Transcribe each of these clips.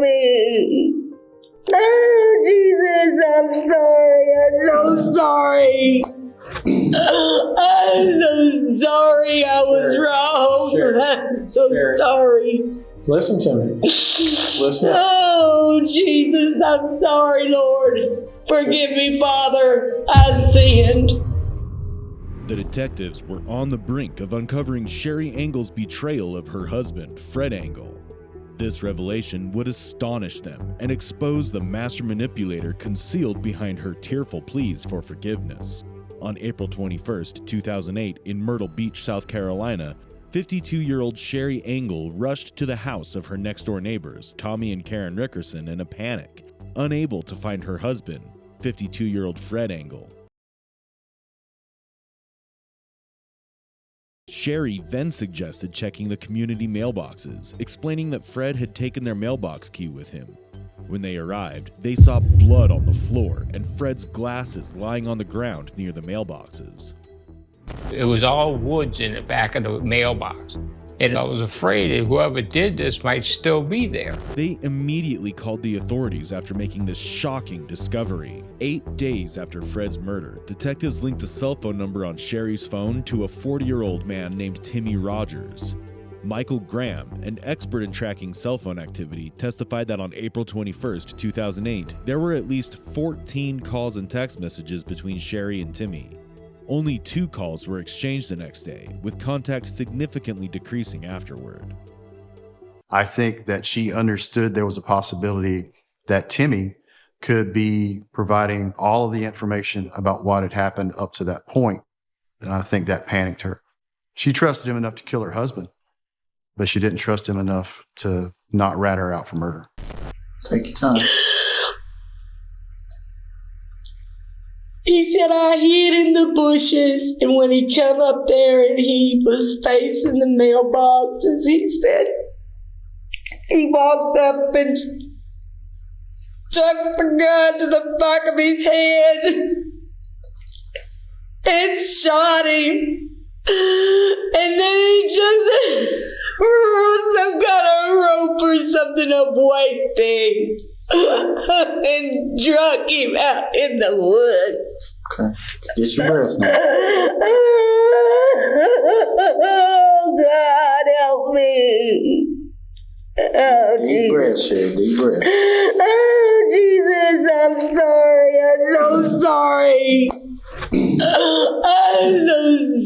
help me. Oh, Jesus, I'm sorry. I'm so sorry. I'm so sorry. I was wrong. I'm so sorry. Listen to me. Listen. Oh, Jesus, I'm sorry, Lord. Forgive me, Father. I sinned. The detectives were on the brink of uncovering Sherry Engel's betrayal of her husband, Fred Engel. This revelation would astonish them and expose the master manipulator concealed behind her tearful pleas for forgiveness. On April 21st, 2008, in Myrtle Beach, South Carolina, 52-year-old Sherry Engel rushed to the house of her next-door neighbors, Tommy and Karen Rickerson, in a panic, unable to find her husband, 52-year-old Fred Engel. Sherry then suggested checking the community mailboxes, explaining that Fred had taken their mailbox key with him. When they arrived, they saw blood on the floor and Fred's glasses lying on the ground near the mailboxes. It was all woods in the back of the mailbox, and I was afraid that whoever did this might still be there. They immediately called the authorities after making this shocking discovery. 8 days after Fred's murder, detectives linked the cell phone number on Sherry's phone to a 40-year-old man named Timmy Rogers. Michael Graham, an expert in tracking cell phone activity, testified that on April 21st, 2008, there were at least 14 calls and text messages between Sherry and Timmy. Only 2 calls were exchanged the next day, with contact significantly decreasing afterward. I think that she understood there was a possibility that Timmy could be providing all of the information about what had happened up to that point, and I think that panicked her. She trusted him enough to kill her husband, but she didn't trust him enough to not rat her out for murder. Take your time. He said I hid in the bushes, and when he come up there and he was facing the mailboxes, he said he walked up and stuck the gun to the back of his head and shot him. And then he just some kind of rope or something up white thing and drug him out in the woods. Okay. Get your breath now. Oh, God, help me. Oh, Deep breath, Sherry. Deep breath. Oh, Jesus, I'm sorry. I'm so sorry. I'm so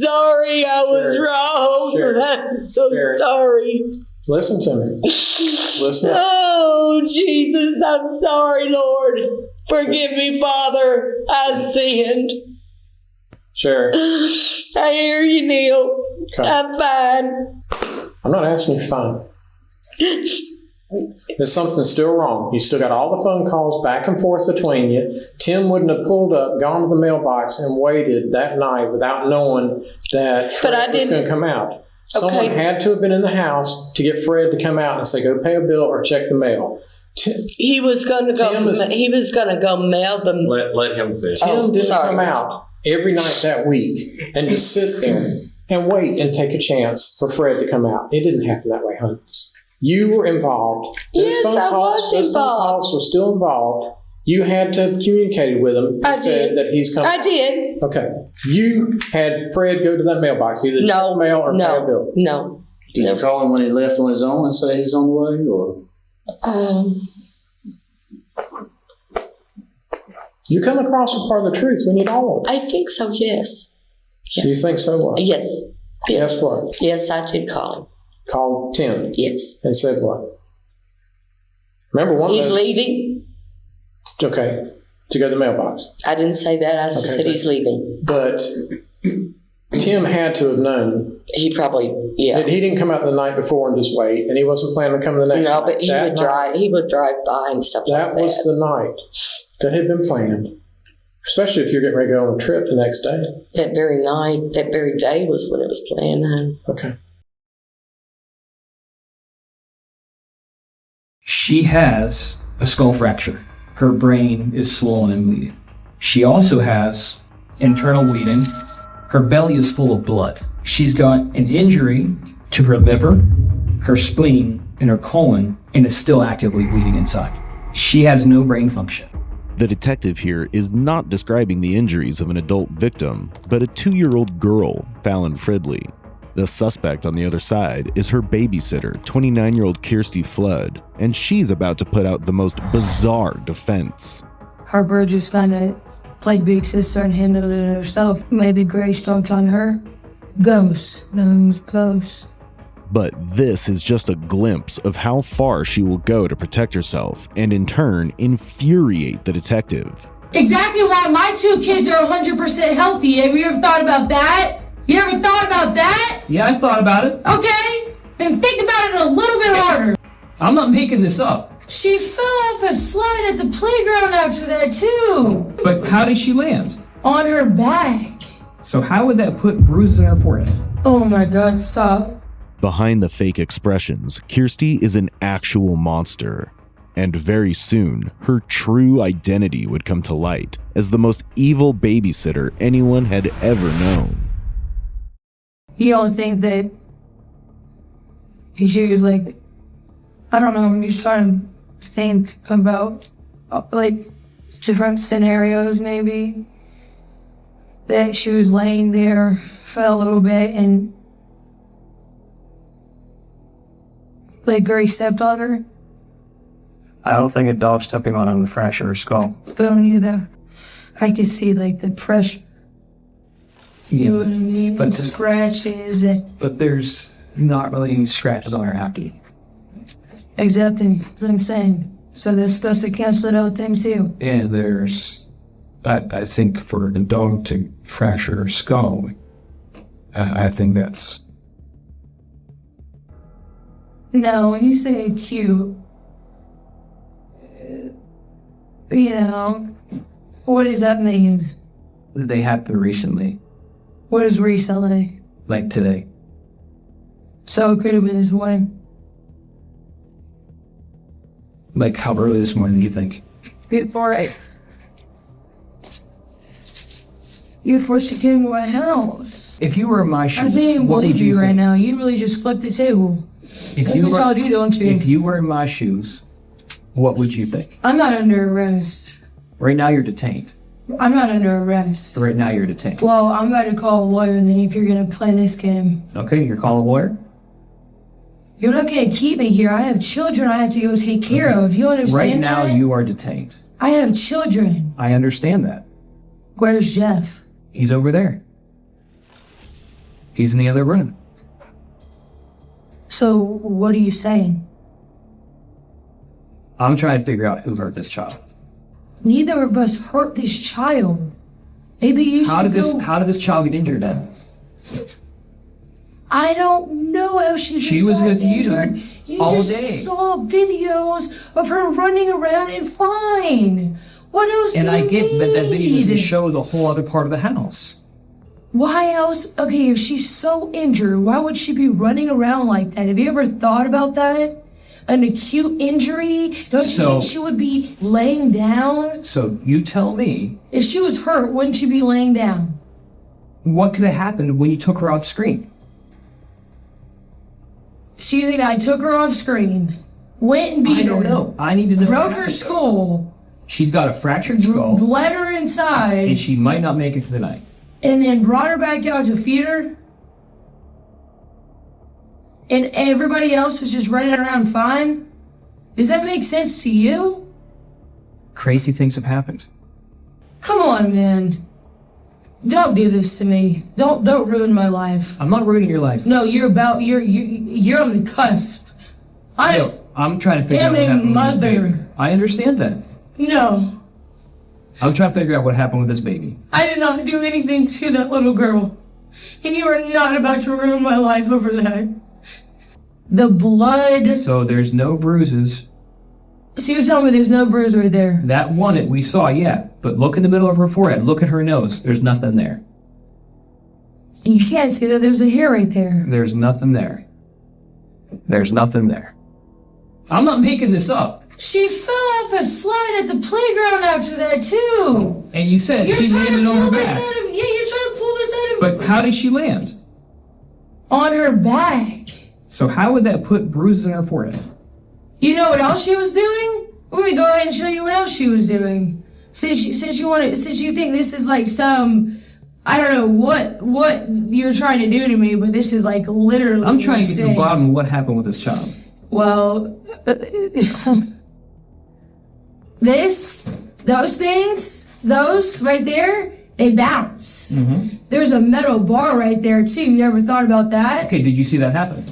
sorry. I was wrong. Sherry. I'm so Sherry. sorry. Listen to me. Listen. Oh, Jesus, I'm sorry, Lord. Forgive me, Father. I sinned. Sherry. I hear you, Neil. Okay. I'm fine. I'm not asking you fine. There's something still wrong. You still got all the phone calls back and forth between you. Tim wouldn't have pulled up, gone to the mailbox, and waited that night without knowing that Fred was going to come out. Someone had to have been in the house to get Fred to come out and say, go pay a bill or check the mail. He was going to go. He was going to go mail them. Let him finish. Tim didn't come out every night that week and just sit there and wait and take a chance for Fred to come out. It didn't happen that way, honey. You were involved. Yes, I was those involved. phone calls were still involved. You had to have communicated with him and said that he's coming. I did. Okay. You had Fred go to that mailbox, either check the mail or pay a bill. No. Did you call him when he left on his own and say he's on the way, or? You come across a part of the truth. We need all of it. I think so, yes. You think so? What? Yes. Guess what? Yes, I did call him. Called Tim. Yes. And said what? Remember one He's leaving. Okay. To go to the mailbox. I didn't say that. I just said he's leaving. But Tim had to have known. He probably, yeah. He didn't come out the night before and just wait, and he wasn't planning on coming the next night. No, but he would drive by and stuff like that. That was the night that had been planned. Especially if you're getting ready to go on a trip the next day. That very night, that very day was when it was planned, hon. Okay. She has a skull fracture. Her brain is swollen and bleeding. She also has internal bleeding. Her belly is full of blood. She's got an injury to her liver, her spleen, in her colon and is still actively bleeding inside. She has no brain function. The detective here is not describing the injuries of an adult victim, but a 2-year-old girl, Fallon Fridley. The suspect on the other side is her babysitter, 29-year-old Kirsty Flood, and she's about to put out the most bizarre defense. Harper just kind of played big sister and handled it herself. Maybe Grace dumped on her. Ghosts. Ghosts. But this is just a glimpse of how far she will go to protect herself and in turn infuriate the detective. Exactly why my 2 kids are 100% healthy. Have you ever thought about that? You ever thought about that? Yeah, I thought about it. Okay, then think about it a little bit harder. I'm not making this up. She fell off a slide at the playground after that too. But how did she land? On her back. So how would that put bruises on her forehead? Oh my God, stop. Behind the fake expressions, Kirsty is an actual monster. And very soon, her true identity would come to light as the most evil babysitter anyone had ever known. You don't think that she was like, I don't know, I'm just trying to think about like different scenarios maybe. That she was laying there, fell a little bit, and like Grace stepped on her. I don't think a dog stepping on her would fracture her skull. But I don't either. I could see like the pressure. You know what I mean? But scratches and But there's not really any scratches on her after. exactly. That's what I'm saying. So that's supposed to cancel that out thing too. And there's, I think for a dog to fracture her skull, I think that's... No, when you say acute, you know, what does that mean? They happened recently, What is recently? like today. So it could have been this morning. Like how early this morning do you think? Before she came to my house. If you were in my I shoes, can't what would believe you you right think? now. You really just flipped the table. If That's you what were- y'all do, don't you? If you were in my shoes, what would you think? I'm not under arrest. Right now you're detained. I'm not under arrest. Right now you're detained. Well, I'm about to call a lawyer then if you're going to play this game. Okay, you're calling a lawyer? You're not going to keep me here. I have children I have to go take care of. You understand Right now that? you are detained. I have children. I understand that. Where's Jeff? He's over there. He's in the other room. So what are you saying? I'm trying to figure out who hurt this child. Neither of us hurt this child. Maybe you How should did go... this child get injured then? I don't know how she just was got with you injured. You all just day. saw videos of her running around and fine. What else And do I you get that that video doesn't need? show the whole other part of the house. Why else? Okay, if she's so injured, why would she be running around like that? Have you ever thought about that? An acute injury? Don't you So- think she would be laying down? So you tell me, If she was hurt, wouldn't she be laying down? what could have happened when you took her off screen? So you think I took her off screen, went and beat I don't her, know. I need to know. broke her skull, She's got a fractured skull, bled her inside, and she might not make it through the night. and then brought her back out to feed her? And everybody else was just running around fine? Does that make sense to you? Crazy things have happened. Come on, man. Don't do this to me. Don't ruin my life. I'm not ruining your life. No, you're on the cusp. I'm trying to figure out am what a happened with this mother. baby. I understand that. No, I'm trying to figure out what happened with this baby. I did not do anything to that little girl. And you are not about to ruin my life over that. The blood. So there's no bruises. So you're telling me there's no bruise right there? That one that we saw, yeah. But look in the middle of her forehead. Look at her nose. There's nothing there. You can't see that there's a hair right there. There's nothing there. There's nothing there. I'm not making this up. She fell off a slide at the playground after that too. And you said You're she trying landed to on pull her this back. out of, yeah, you're trying to pull this out of But how did she land? on her back. So how would that put bruises on her forehead? You know what else she was doing? Let me go ahead and show you what else she was doing. Since you think this is like some, I don't know what you're trying to do to me, but this is like literally. I'm trying to get to the bottom of what happened with this child. Well, those right there, they bounce. Mm-hmm. There's a metal bar right there too. You ever thought about that? Okay, did you see that happen?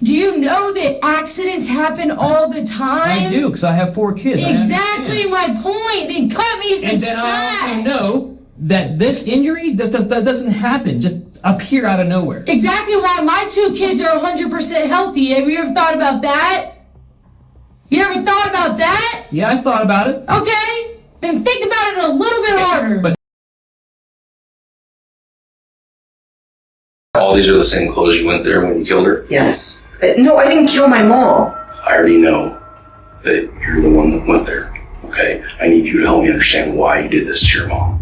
Do you know that accidents happen all the time? I do, because I have 4 kids. Exactly my point. Then cut me some slack. And then I also know that this injury that doesn't happen, just appear out of nowhere. Exactly why my 2 kids are 100% healthy. Have you ever thought about that? You ever thought about that? Yeah, I thought about it. Okay, then think about it a little bit harder. But all these are the same clothes you went there when you killed her? Yes. No, I didn't kill my mom. I already know that you're the one that went there, okay? I need you to help me understand why you did this to your mom.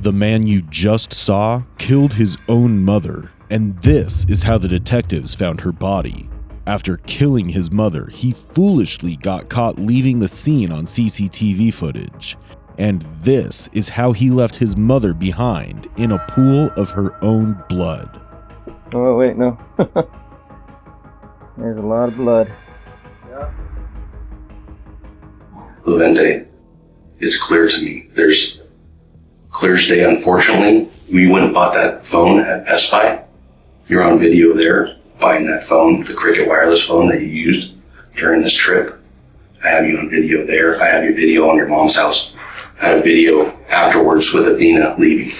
The man you just saw killed his own mother, and this is how the detectives found her body. After killing his mother, he foolishly got caught leaving the scene on CCTV footage. And this is how he left his mother behind in a pool of her own blood. Oh, wait, no. There's a lot of blood. Levente, it's clear to me. There's clear as day, unfortunately. You went and bought that phone at Best Buy. You're on video there, buying that phone, the Cricket wireless phone that you used during this trip. I have you on video there. I have your video on your mom's house. I have video afterwards with Athena leaving.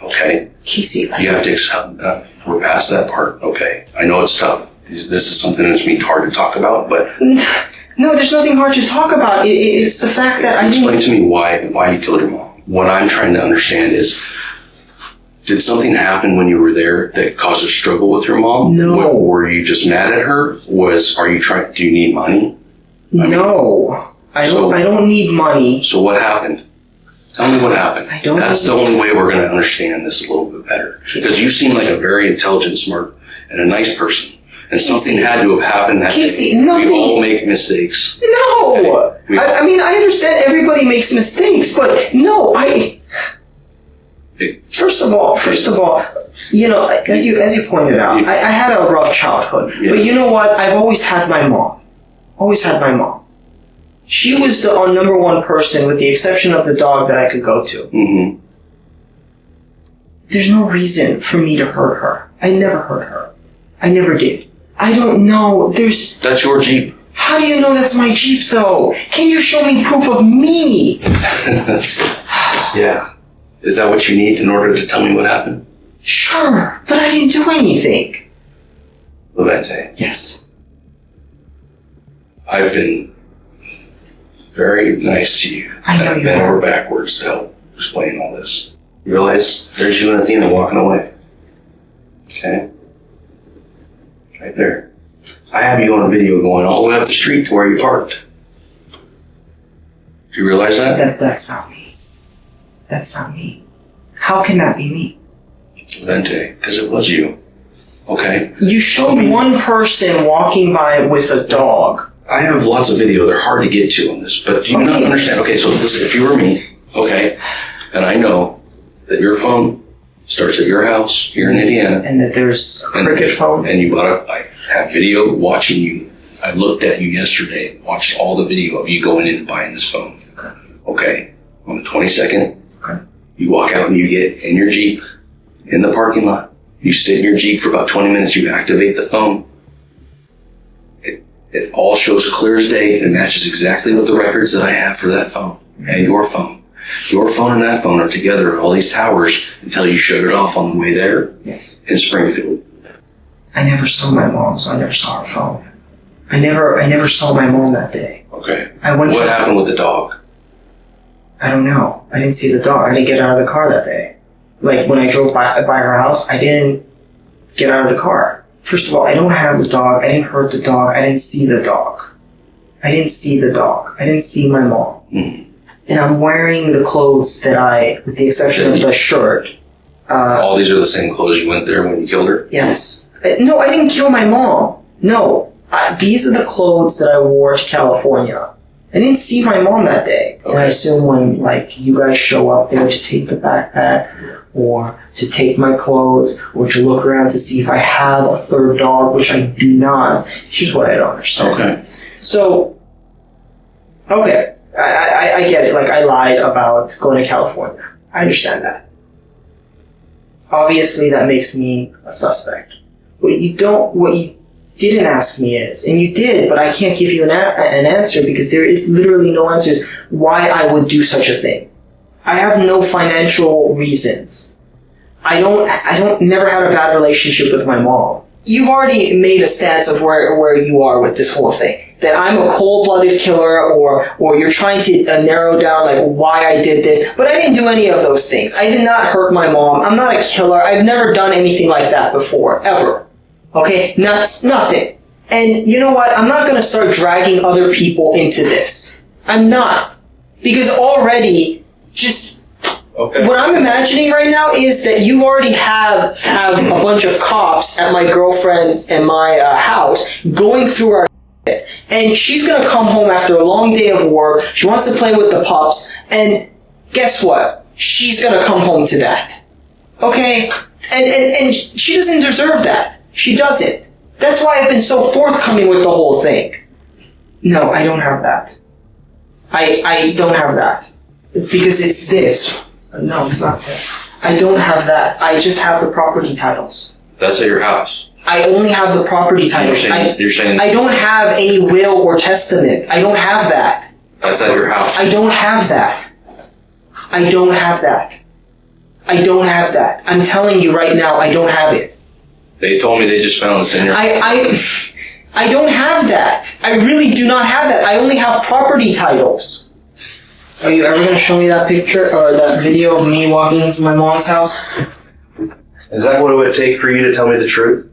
Okay? Casey, you have to accept, we're past that part, okay? I know it's tough. This is something that's been hard to talk about, but... No, there's nothing hard to talk about. It's the fact that Explain to me why you killed your mom. What I'm trying to understand is, did something happen when you were there that caused a struggle with your mom? No. Were you just mad at her? Do you need money? No. I don't need money. So what happened? Tell me what happened. That's the only way we're going to understand this a little bit better. Because you seem like a very intelligent, smart, and a nice person. And something had to have happened that day. Nothing. We all make mistakes. No! I mean, I understand everybody makes mistakes, but no, First of all, you know, as you pointed out, I had a rough childhood. Yeah. But you know what? I've always had my mom. She was the number one person, with the exception of the dog, that I could go to. Mm-hmm. There's no reason for me to hurt her. I never hurt her. I never did. I don't know. That's your Jeep. How do you know that's my Jeep, though? Can you show me proof of me? Yeah. Is that what you need in order to tell me what happened? Sure, but I didn't do anything. Levente. Yes. I've been very nice to you. I know you bent have. over backwards to help explain all this. You realize there's you and Athena walking away. Okay? Right there. I have you on video going all the way up the street to where you parked. Do you realize that? That's not me. That's not me. How can that be me? Levente, because it was you. Okay? You showed one person walking by with a dog. I have lots of video. They're hard to get to on this, but do you not understand? Okay, so listen, if you were me, okay, and I know that your phone starts at your house here in Indiana. And that there's a Cricket phone. And you I have video watching you. I looked at you yesterday, watched all the video of you going in and buying this phone. Okay. On the 22nd, you walk out and you get in your Jeep in the parking lot. You sit in your Jeep for about 20 minutes. You activate the phone. It all shows clear as day. It matches exactly with the records that I have for that phone and your phone. Your phone and that phone are together at all these towers until you shut it off on the way there. Yes. In Springfield. I never saw my mom, so I never saw her phone. I never saw my mom that day. Okay. What happened with the dog? I don't know. I didn't see the dog. I didn't get out of the car that day. Like, when I drove by her house, I didn't get out of the car. First of all, I don't have the dog. I didn't hurt the dog. I didn't see the dog. I didn't see my mom. Mm-hmm. And I'm wearing the clothes that with the exception of the shirt. All these are the same clothes you went there when you killed her? Yes. No, I didn't kill my mom. No. These are the clothes that I wore to California. I didn't see my mom that day. And I assume when, like, you guys show up there to take the backpack, or to take my clothes, or to look around to see if I have a third dog, which I do not. Here's what I don't understand. Okay. So, okay, I get it. Like, I lied about going to California. I understand that. Obviously, that makes me a suspect. What you didn't ask me is, and you did, but I can't give you an answer because there is literally no answers why I would do such a thing. I have no financial reasons. I never had a bad relationship with my mom. You've already made a stance of where you are with this whole thing. That I'm a cold-blooded killer, or you're trying to narrow down like why I did this, but I didn't do any of those things. I did not hurt my mom. I'm not a killer. I've never done anything like that before, ever. Okay? Nothing. And you know what? I'm not going to start dragging other people into this. I'm not. Because already, just what I'm imagining right now is that you already have a bunch of cops at my girlfriend's and my house going through our shit. And she's going to come home after a long day of work. She wants to play with the pups. And guess what? She's going to come home to that. Okay? And she doesn't deserve that. She doesn't. That's why I've been so forthcoming with the whole thing. No, I don't have that. I don't have that. Because it's this. No, it's not this. I don't have that. I just have the property titles. That's at your house. I only have the property titles. You're saying I don't have any will or testament. I don't have that. That's at your house. I don't have that. I don't have that. I don't have that. I'm telling you right now, I don't have it. They told me they just found this in your house. I don't have that. I really do not have that. I only have property titles. Are you ever going to show me that picture or that video of me walking into my mom's house? Is that what it would take for you to tell me the truth?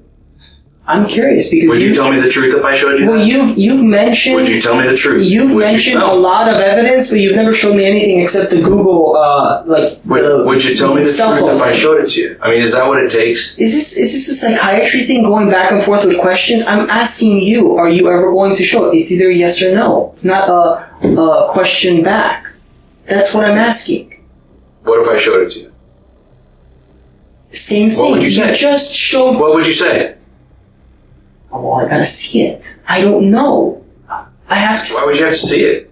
I'm curious because would you tell me the truth if I showed you that? You've mentioned. Would you tell me the truth? You've mentioned a lot of evidence, but you've never showed me anything except the Google would you tell me the truth if I showed it to you? I mean, is that what it takes? Is this a psychiatry thing going back and forth with questions? I'm asking you, are you ever going to show it? It's either yes or no. It's not a question back. That's what I'm asking. What if I showed it to you? Same thing. What would you say? You just showed. What would you say? Oh, well, I gotta see it. I don't know. I have to. Why would you have to see it?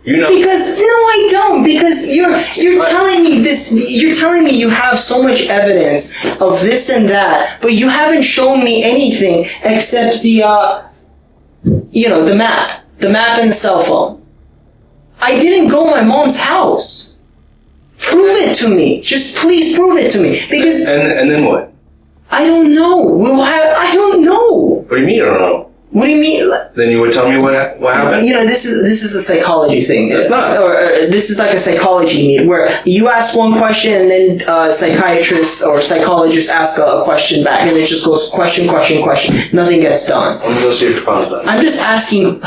You know. Because no, I don't. Because you're telling me this. You're telling me you have so much evidence of this and that, but you haven't shown me anything except the map and the cell phone. I didn't go to my mom's house. Prove it to me. Just please prove it to me. Because. And then what? I don't know. I don't know. What do you mean you don't know? What do you mean? Then you would tell me what happened? You know, this is a psychology thing. It's not. Or this is like a psychology meet where you ask one question and then a psychiatrist or psychologist asks a question back and it just goes question. Nothing gets done. I'm going to go see if your phone's done. I'm just asking.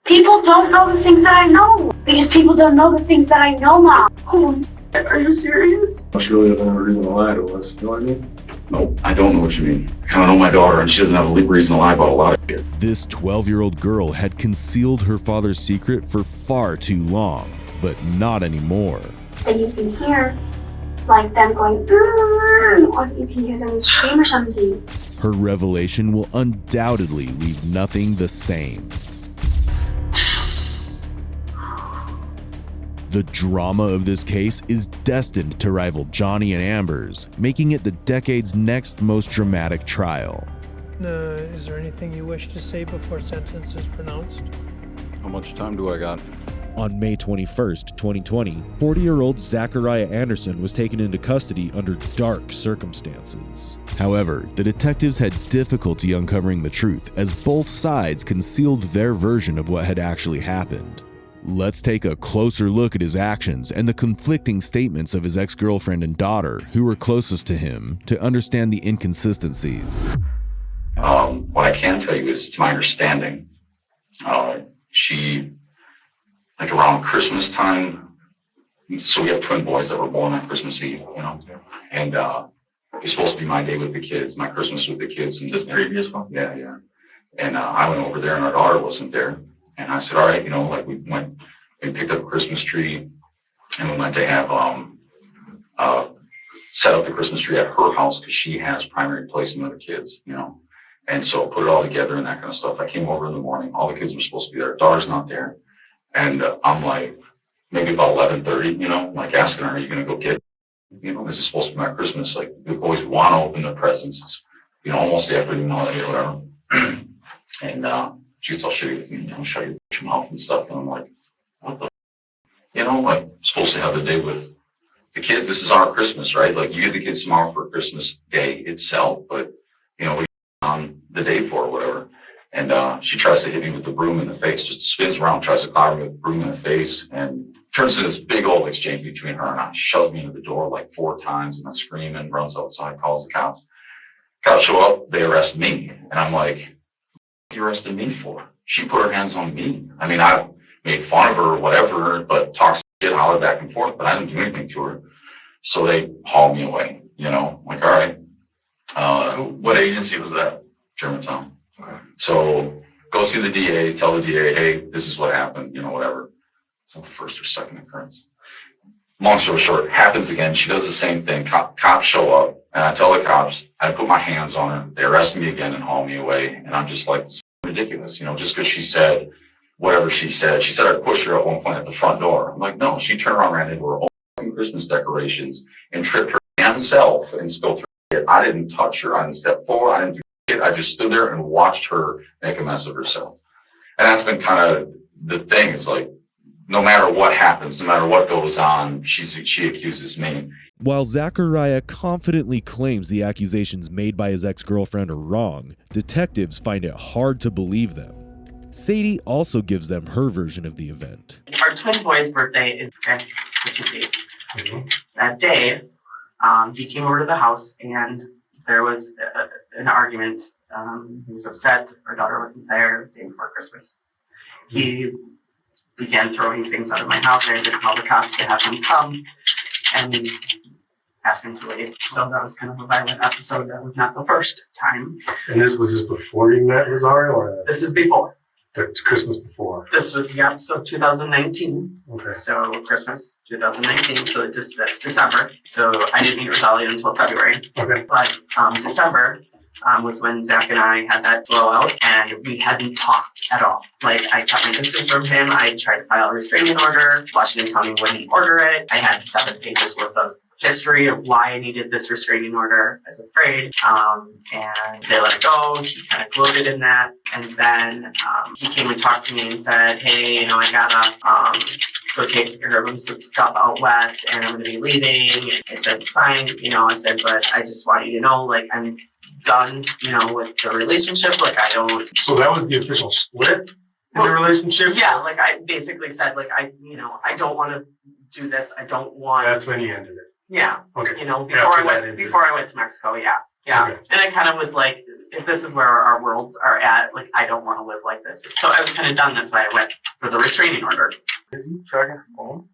People don't know the things that I know because people don't know the things that I know, Mom. Are you serious? She really doesn't have a reason to lie to us. You know what I mean? No, I don't know what you mean. I don't know my daughter, and she doesn't have a reason to lie about a lot of shit. This 12-year-old girl had concealed her father's secret for far too long, but not anymore. And you can hear, like, them going, or you can hear them scream or something. Her revelation will undoubtedly leave nothing the same. The drama of this case is destined to rival Johnny and Amber's, making it the decade's next most dramatic trial. Is there anything you wish to say before sentence is pronounced? How much time do I got? On May 21st, 2020, 40-year-old Zachariah Anderson was taken into custody under dark circumstances. However, the detectives had difficulty uncovering the truth as both sides concealed their version of what had actually happened. Let's take a closer look at his actions and the conflicting statements of his ex-girlfriend and daughter who were closest to him to understand the inconsistencies. What I can tell you is, to my understanding, she, like around Christmas time, so we have twin boys that were born on Christmas Eve, you know, and it was supposed to be my day with the kids, my Christmas with the kids. And this previous one? Yeah, yeah. And I went over there and our daughter wasn't there. And I said, all right, you know, like we went and picked up a Christmas tree and we went to have set up the Christmas tree at her house because she has primary placement of the kids, you know. And so put it all together and that kind of stuff. I came over in the morning. All the kids were supposed to be there. Daughter's not there. And I'm like, maybe about 11:30, you know, like asking her, are you going to go get, you know, this is supposed to be my Christmas. Like the boys want to open their presents. It's, you know, almost the afternoon already or whatever. And she's all shitty with me, you know, shut your mouth and stuff. And I'm like, what the, you know, like supposed to have the day with the kids. This is our Christmas, right? Like you get the kids tomorrow for Christmas Day itself, but you know, we on the day for or whatever. And she tries to hit me with the broom in the face, just spins around, tries to cloud me with the broom in the face, and turns into this big old exchange between her and I. She shoves me into the door like 4 times, and I scream and runs outside, calls the cops. Cops show up, they arrest me, and I'm like, what are you arresting me for? She put her hands on me. I mean, I made fun of her or whatever, but talked shit, hollered back and forth, but I didn't do anything to her. So they hauled me away, you know, like, all right. What agency was that? Germantown. Okay. So go see the DA, tell the DA, hey, this is what happened, you know, whatever. It's not the first or second occurrence. Long story short, happens again. She does the same thing. Cops show up, and I tell the cops, I put my hands on her. They arrest me again and haul me away. And I'm just like, this is ridiculous, you know, just because she said whatever she said. She said I'd push her at one point at the front door. I'm like, no, she turned around, ran into her own Christmas decorations and tripped her damn self and spilled her shit. I didn't touch her. I didn't step forward. I didn't do shit. I just stood there and watched her make a mess of herself. And that's been kind of the thing. It's like, no matter what happens, no matter what goes on, she accuses me. While Zachariah confidently claims the accusations made by his ex-girlfriend are wrong, detectives find it hard to believe them. Sadie also gives them her version of the event. Our twin boy's birthday is Christmas Eve. Mm-hmm. That day, he came over to the house and there was an argument. He was upset. Our daughter wasn't there the day before Christmas. He began throwing things out of my house. I had to call the cops to have them come and ask him to leave. So that was kind of a violent episode. That was not the first time. And was this before you met Lazar, or? This is before. The Christmas before. This was, yeah, so 2019. Okay. So Christmas 2019. So that's December. So I didn't meet Rosalia until February. Okay. But December was when Zach and I had that blowout, and we hadn't talked at all. Like, I kept my distance from him. I tried to file a restraining order. Washington County wouldn't order it. I had 7 pages worth of history of why I needed this restraining order. I was afraid, and they let it go. He kind of gloated in that, and then he came and talked to me and said, hey, you know, I gotta go take care of some stuff out west, and I'm gonna be leaving. And I said, fine, you know, I said, but I just want you to know, like, I'm done, you know, with the relationship. Like, I don't. So that was the official split in the relationship? Yeah, like, I basically said, like, I don't want to do this. I don't want. That's when he ended it. Yeah. Okay. You know, before I went to Mexico, yeah. Okay. And I kind of was like, if this is where our worlds are at, like, I don't want to live like this. So I was kind of done. That's why I went for the restraining order. Is he tracking her phone?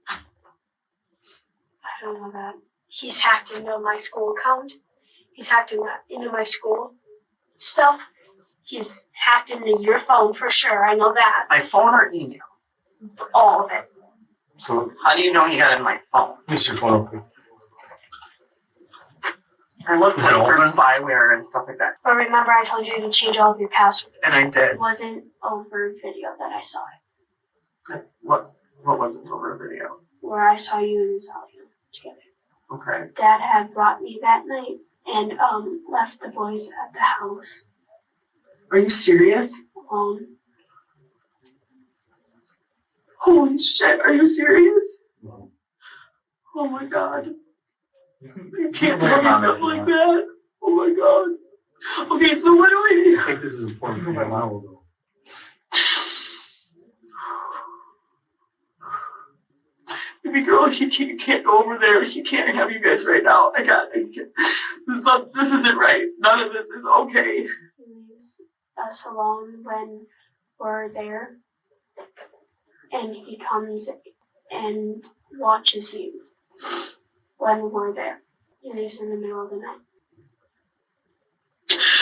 I don't know that. He's hacked into my school account. He's hacked into my school stuff. He's hacked into your phone for sure. I know that. My phone or email? All of it. So how do you know he got in my phone? What's your phone open? I looked like for spyware and stuff like that. But remember, I told you to change all of your passwords. And I did. It wasn't over video that I saw it. Okay. What wasn't over video? Where I saw you and Rosalia together. Okay. Dad had brought me that night and left the boys at the house. Are you serious? Holy shit, are you serious? No. Oh my god. You can't tell me stuff like that. Oh my god. Okay, so what do I do? I think this is important for my mom. Baby girl, you can't go over there. He can't have you guys right now. I can't. This isn't right. None of this is okay. He leaves us alone when we're there. And he comes and watches you when we're there. He leaves in the middle of the night.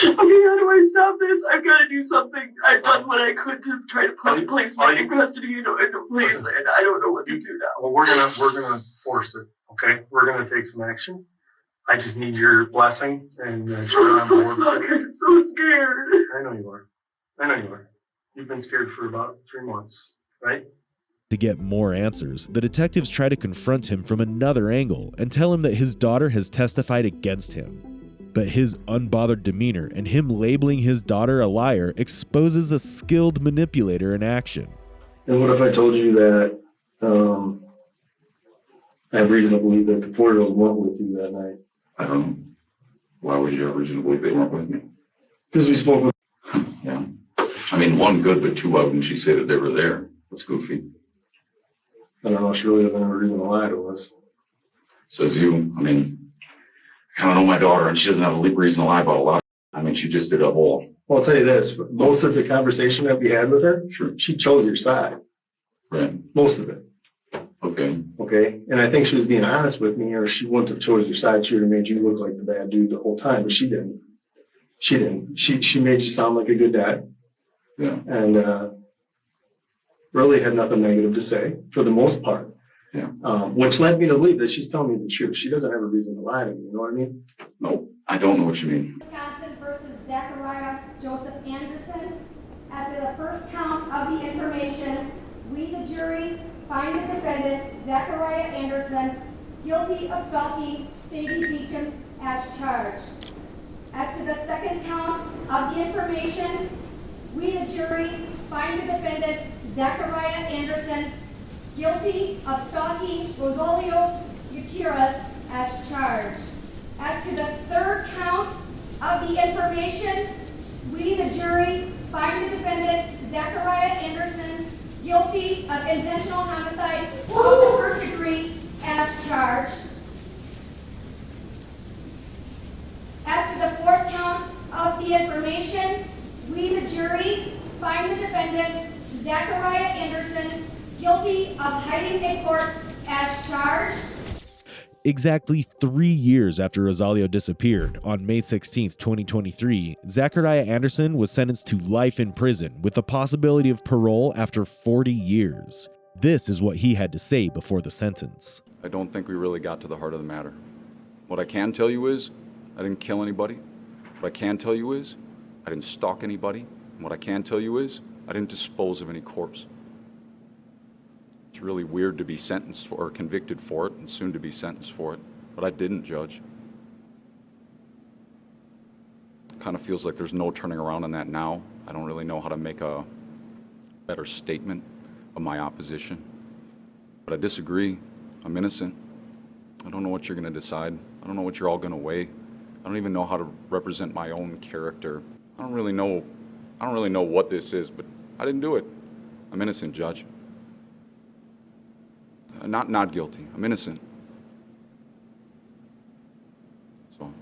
Okay, how do I stop this? I've got to do something. I've done what I could to try to place me in custody in a place, and I don't know what to do now. Well, we're gonna force it. Okay, we're gonna take some action. I just need your blessing and you're on board. I'm so scared. I know you are. You've been scared for about 3 months, right? To get more answers, the detectives try to confront him from another angle and tell him that his daughter has testified against him. But his unbothered demeanor and him labeling his daughter a liar exposes a skilled manipulator in action. And what if I told you that I have reason to believe that the 4-year-old went with you that night? I don't know. Why would you have reason to believe they weren't with me? Because we spoke with... Yeah. I mean, one, good, but two, why wouldn't she say that they were there? That's goofy. I don't know, she really doesn't have a reason to lie to us. Says you. I mean, I don't know my daughter, and she doesn't have a reason to lie about a lot. I mean, she just did a whole... Well, I'll tell you this, most of the conversation that we had with her, sure, she chose your side. Right. Most of it. Okay. Okay. And I think she was being honest with me, or she wouldn't have chose your side. She would have made you look like the bad dude the whole time, but she didn't. She didn't. She made you sound like a good dad. Yeah. And really had nothing negative to say for the most part. Yeah. Which led me to believe that she's telling me the truth. She doesn't have a reason to lie to me. You know what I mean? No, I don't know what you mean. Wisconsin versus Zachariah Joseph Anderson. As to the first count of the information, we, the jury, find the defendant, Zachariah Anderson, guilty of stalking Sadie Beecham as charged. As to the second count of the information, we, the jury, find the defendant, Zachariah Anderson, guilty of stalking Rosalio Gutierrez as charged. As to the third count of the information, we, the jury, find the defendant, Zachariah Anderson, guilty of intentional homicide of the first degree as charged. As to the fourth count of the information, we, the jury, find the defendant, Zachariah Anderson, guilty of hiding a corpse as charged. Exactly 3 years after Rosalio disappeared, on May 16, 2023, Zachariah Anderson was sentenced to life in prison with the possibility of parole after 40 years. This is what he had to say before the sentence. I don't think we really got to the heart of the matter. What I can tell you is, I didn't kill anybody. What I can tell you is, I didn't stalk anybody. And what I can tell you is, I didn't dispose of any corpse. It's really weird to be sentenced for or convicted for it and soon to be sentenced for it, but I didn't, Judge. It kind of feels like there's no turning around on that now. I don't really know how to make a better statement of my opposition. But I disagree. I'm innocent. I don't know what you're going to decide. I don't know what you're all going to weigh. I don't even know how to represent my own character. I don't really know what this is, but I didn't do it. I'm innocent, Judge. Not guilty. I'm innocent. So.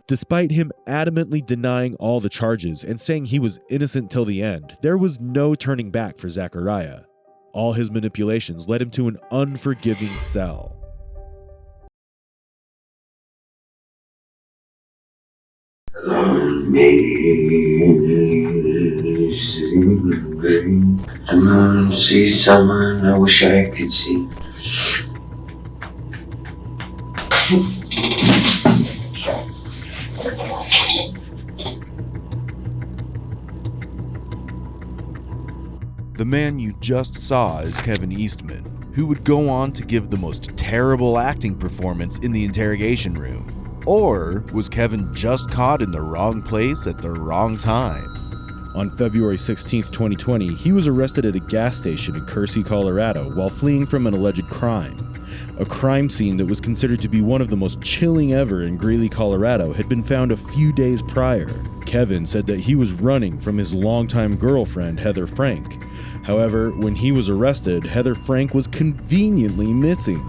Despite him adamantly denying all the charges and saying he was innocent till the end, there was no turning back for Zachariah. All his manipulations led him to an unforgiving cell. Someone see someone I wish I could see. The man you just saw is Kevin Eastman, who would go on to give the most terrible acting performance in the interrogation room. Or was Kevin just caught in the wrong place at the wrong time? On February 16, 2020, he was arrested at a gas station in Kersey, Colorado, while fleeing from an alleged crime. A crime scene that was considered to be one of the most chilling ever in Greeley, Colorado, had been found a few days prior. Kevin said that he was running from his longtime girlfriend, Heather Frank. However, when he was arrested, Heather Frank was conveniently missing.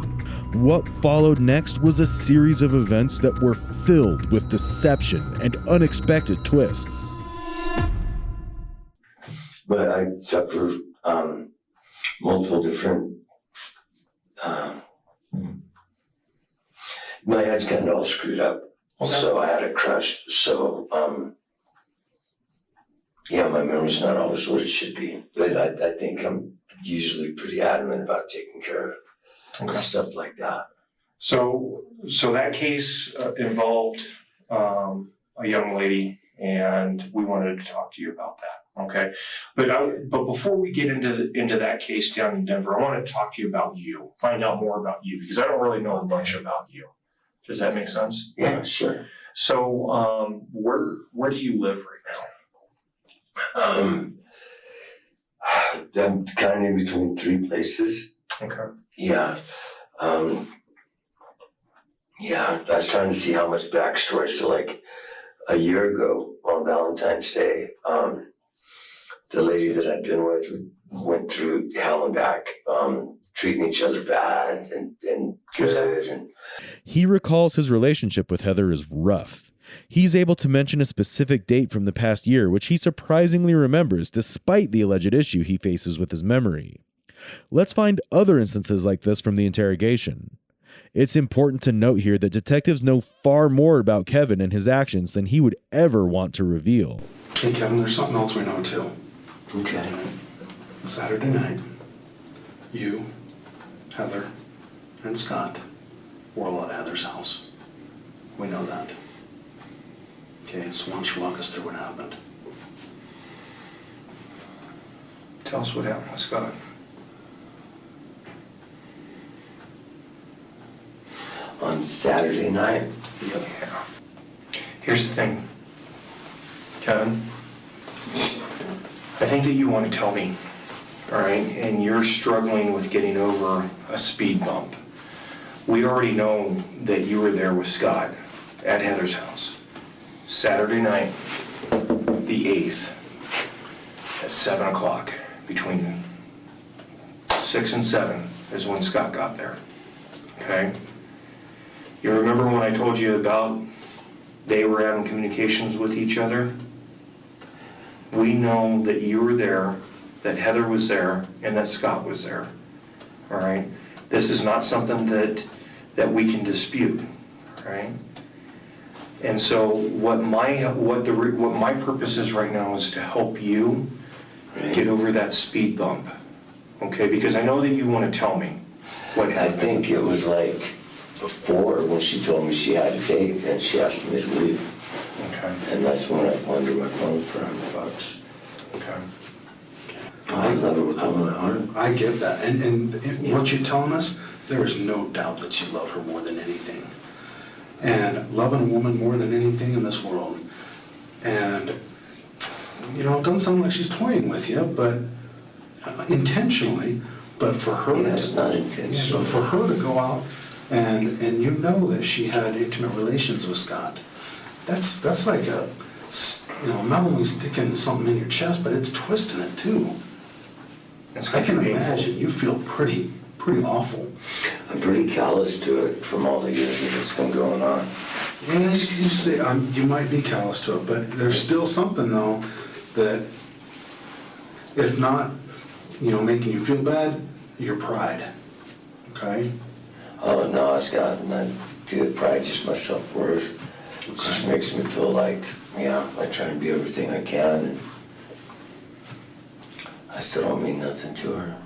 What followed next was a series of events that were filled with deception and unexpected twists. But I suffer multiple different My head's gotten all screwed up. Okay. So I had a crush. So, yeah, my memory's not always what it should be. But I think I'm usually pretty adamant about taking care of stuff like that. So that case involved a young lady, and we wanted to talk to you about that. Okay, but before we get into that case down in Denver, I want to talk to you about you, find out more about you, because I don't really know much about you. Does that make sense? Yeah, sure. So, where do you live right now? I'm kind of in between 3 places. Okay. Yeah. Yeah, I was trying to see how much backstory. So, like, a year ago on Valentine's Day, the lady that I'd been with went through hell and back, treating each other bad and good. And he recalls his relationship with Heather is rough. He's able to mention a specific date from the past year, which he surprisingly remembers despite the alleged issue he faces with his memory. Let's find other instances like this from the interrogation. It's important to note here that detectives know far more about Kevin and his actions than he would ever want to reveal. Hey, Kevin, there's something else we know, too. Okay. Saturday night, you, Heather, and Scott were all at Heather's house. We know that. Okay, so why don't you walk us through what happened? Tell us what happened with Scott. On Saturday night? Yep. Yeah. Here's the thing, Kevin. I think that you want to tell me, all right, and you're struggling with getting over a speed bump. We already know that you were there with Scott at Heather's house. Saturday night, the 8th, at 7 o'clock, between 6 and 7 is when Scott got there, okay? You remember when I told you about they were having communications with each other? We know that you were there, that Heather was there, and that Scott was there, all right? This is not something that we can dispute, all right? And so what my purpose is right now is to help you get over that speed bump, okay? Because I know that you want to tell me what happened. I think it was like before when she told me she had a date and she asked me to leave. Okay. And that's when I pawned my phone for $100. Okay. I love it with all my heart. I get that. And what you're telling us, there is no doubt that you love her more than anything. And loving a woman more than anything in this world. And, you know, it doesn't sound like she's toying with you, but intentionally, but for her it's not intentional. Yeah, for her to go out and you know that she had intimate relations with Scott, that's like a, you know, not only sticking something in your chest, but it's twisting it too. I can imagine you feel pretty awful. I'm pretty callous to it from all the years that it's been going on. Well, you say you might be callous to it, but there's still something though that, if not, you know, making you feel bad, your pride. Okay. Oh no, Scott, and I do pride just my self-worth. It just makes me feel like, yeah, I try and be everything I can, and I still don't mean nothing to her.